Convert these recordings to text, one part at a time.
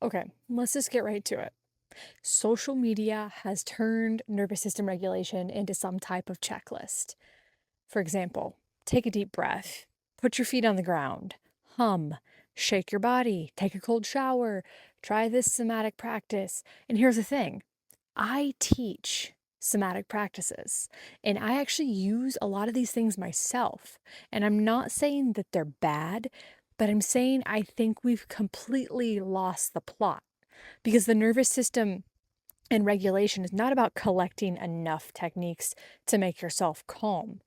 Okay, let's just get right to it. Social media has turned nervous system regulation into some type of checklist. For example, take a deep breath, put your feet on the ground, hum, shake your body, take a cold shower, try this somatic practice. And here's the thing, I teach somatic practices, and I actually use a lot of these things myself. And I'm not saying that they're bad, but I'm saying I think we've completely lost the plot because the nervous system and regulation is not about collecting enough techniques to make yourself calm.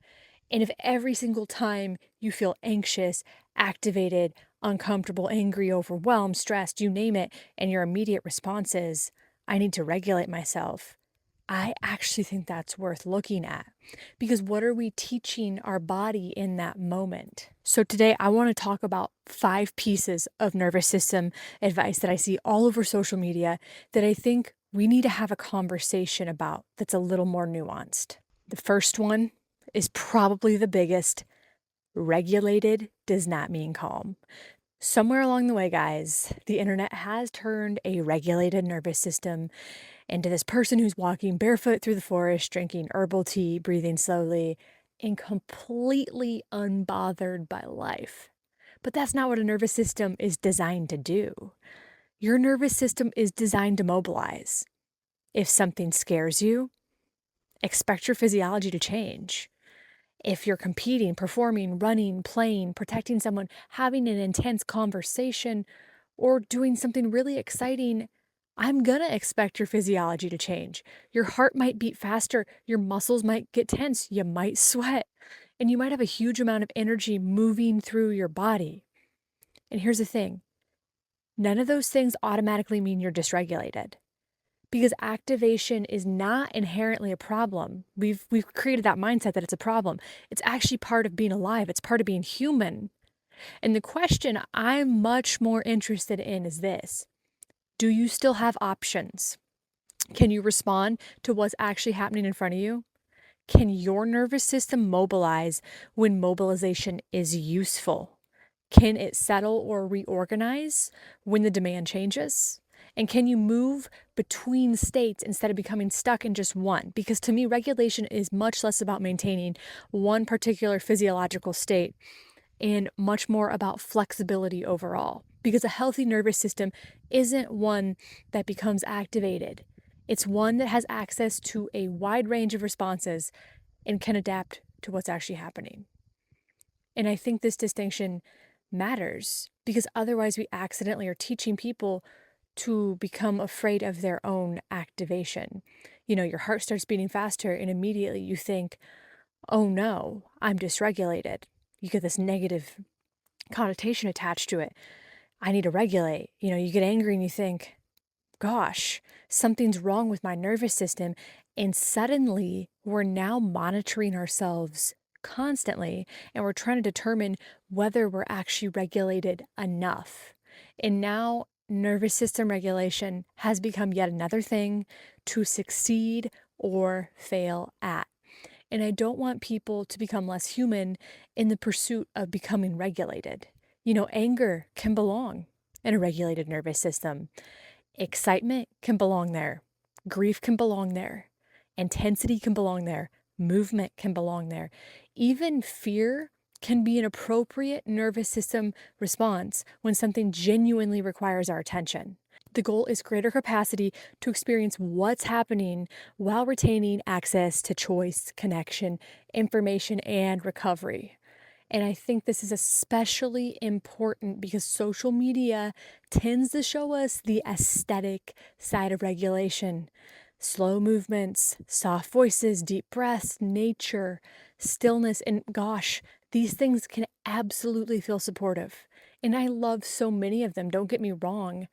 And if every single time you feel anxious, activated, uncomfortable, angry, overwhelmed, stressed, you name it, and your immediate response is, I need to regulate myself, I actually think that's worth looking at because what are we teaching our body in that moment? So, today I want to talk about 5 pieces of nervous system advice that I see all over social media that I think we need to have a conversation about that's a little more nuanced. The first one is probably the biggest. Regulated does not mean calm. Somewhere along the way, guys, the internet has turned a regulated nervous system into this person who's walking barefoot through the forest, drinking herbal tea, breathing slowly, and completely unbothered by life. But that's not what a nervous system is designed to do. Your nervous system is designed to mobilize. If something scares you, expect your physiology to change. If you're competing, performing, running, playing, protecting someone, having an intense conversation, or doing something really exciting, I'm gonna expect your physiology to change. Your heart might beat faster, your muscles might get tense, you might sweat, and you might have a huge amount of energy moving through your body. And here's the thing, none of those things automatically mean you're dysregulated because activation is not inherently a problem. We've created that mindset that it's a problem. It's actually part of being alive. It's part of being human. And the question I'm much more interested in is this. Do you still have options? Can you respond to what's actually happening in front of you? Can your nervous system mobilize when mobilization is useful? Can it settle or reorganize when the demand changes? And can you move between states instead of becoming stuck in just one? Because to me, regulation is much less about maintaining one particular physiological state and much more about flexibility overall. Because a healthy nervous system isn't one that becomes activated, it's one that has access to a wide range of responses and can adapt to what's actually happening. And I think this distinction matters because otherwise we accidentally are teaching people to become afraid of their own activation. Your heart starts beating faster and immediately you think, oh no, I'm dysregulated. You get this negative connotation attached to it. I need to regulate. You get angry and you think, gosh, something's wrong with my nervous system. And suddenly we're now monitoring ourselves constantly and we're trying to determine whether we're actually regulated enough. And now nervous system regulation has become yet another thing to succeed or fail at. And I don't want people to become less human in the pursuit of becoming regulated. Anger can belong in a regulated nervous system. Excitement can belong there. Grief can belong there. Intensity can belong there. Movement can belong there. Even fear can be an appropriate nervous system response when something genuinely requires our attention. The goal is greater capacity to experience what's happening while retaining access to choice, connection, information, and recovery. And I think this is especially important because social media tends to show us the aesthetic side of regulation. Slow movements, soft voices, deep breaths, nature, stillness, and gosh, these things can absolutely feel supportive. And I love so many of them, don't get me wrong,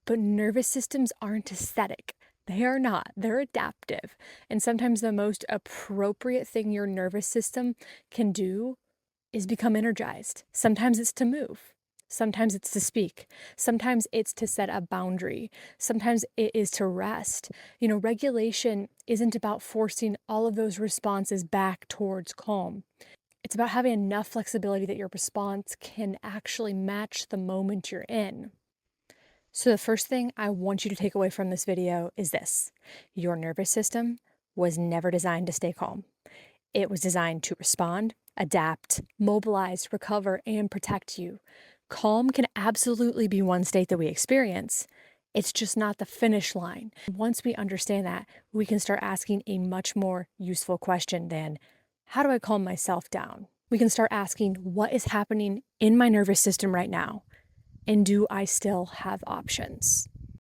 but nervous systems aren't aesthetic. They are not. They're adaptive. And sometimes the most appropriate thing your nervous system can do is become energized. Sometimes it's to move. Sometimes it's to speak. Sometimes it's to set a boundary. Sometimes it is to rest. Regulation isn't about forcing all of those responses back towards calm. It's about having enough flexibility that your response can actually match the moment you're in. So the first thing I want you to take away from this video is this: your nervous system was never designed to stay calm. It was designed to respond, adapt, mobilize, recover, and protect you. Calm can absolutely be one state that we experience. It's just not the finish line. Once we understand that, we can start asking a much more useful question than, how do I calm myself down? We can start asking, what is happening in my nervous system right now? And do I still have options?